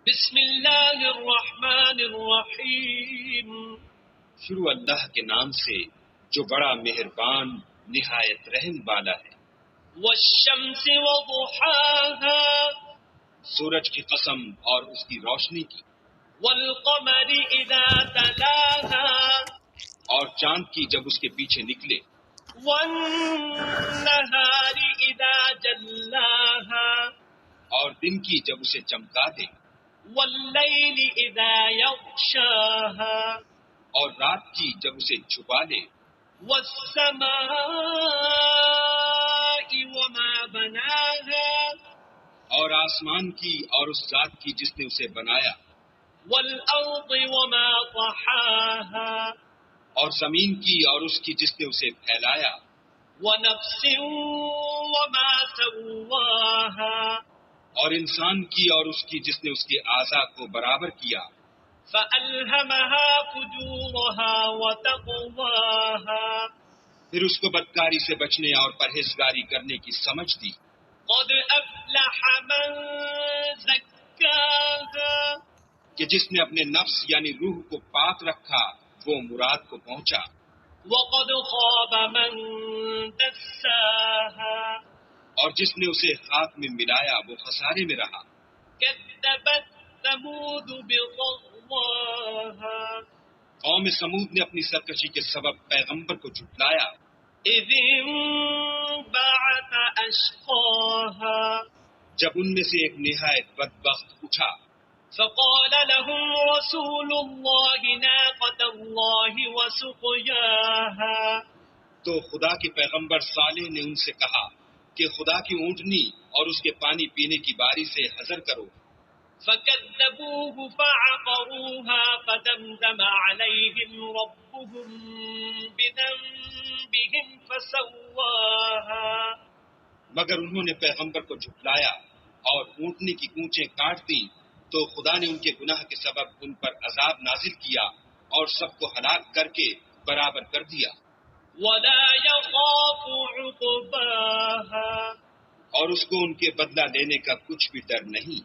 بسم اللہ الرحمن الرحیم. شروع اللہ کے نام سے جو بڑا مہربان نہایت رحم والا ہے. والشمس وضحاها سورج کی قسم اور اس کی روشنی کی. والقمر اذا تلاها اور چاند کی جب اس کے پیچھے نکلے. والنهار اذا جلاها اور دن کی جب اسے چمکا دے. واللیل اذا یغشاها اور رات کی جب اسے چھپا لے. والسماء وما بناها اور آسمان کی اور اس ذات کی جس نے اسے بنایا. والارض وما طحاها اور زمین کی اور اس کی جس نے اسے پھیلایا. ونفس وما سواها اور انسان کی اور اس کی جس نے اس کے اعضاء کو برابر کیا. فألهمها فجورها وتقواها پھر اس کو بدکاری سے بچنے اور پرہیزگاری کرنے کی سمجھ دی. قد افلح من زکاها کہ جس نے اپنے نفس یعنی روح کو پاک رکھا وہ مراد کو پہنچا. وقد خاب من دساها اور جس نے اسے خاک میں ملایا وہ خسارے میں رہا. كذبت ثمود بطغواها قوم سمود نے اپنی سرکشی کے سبب پیغمبر کو جھٹلایا. إذ انبعث أشقاها جب ان میں سے ایک نہایت بدبخت اٹھا. فقال لهم رسول الله ناقة الله وسقياها تو خدا کے پیغمبر صالح نے ان سے کہا کہ خدا کی اونٹنی اور اس کے پانی پینے کی باری سے حذر کرو. فكذبوه فعقروها فدمدم عليهم ربهم بذنبهم فسواها مگر انہوں نے پیغمبر کو جھٹلایا اور اونٹنی کی کونچیں کاٹ دیں تو خدا نے ان کے گناہ کے سبب ان پر عذاب نازل کیا اور سب کو ہلاک کر کے برابر کر دیا. ولا يخاف عقباها اور اس کو ان کے بدلہ لینے کا کچھ بھی ڈر نہیں.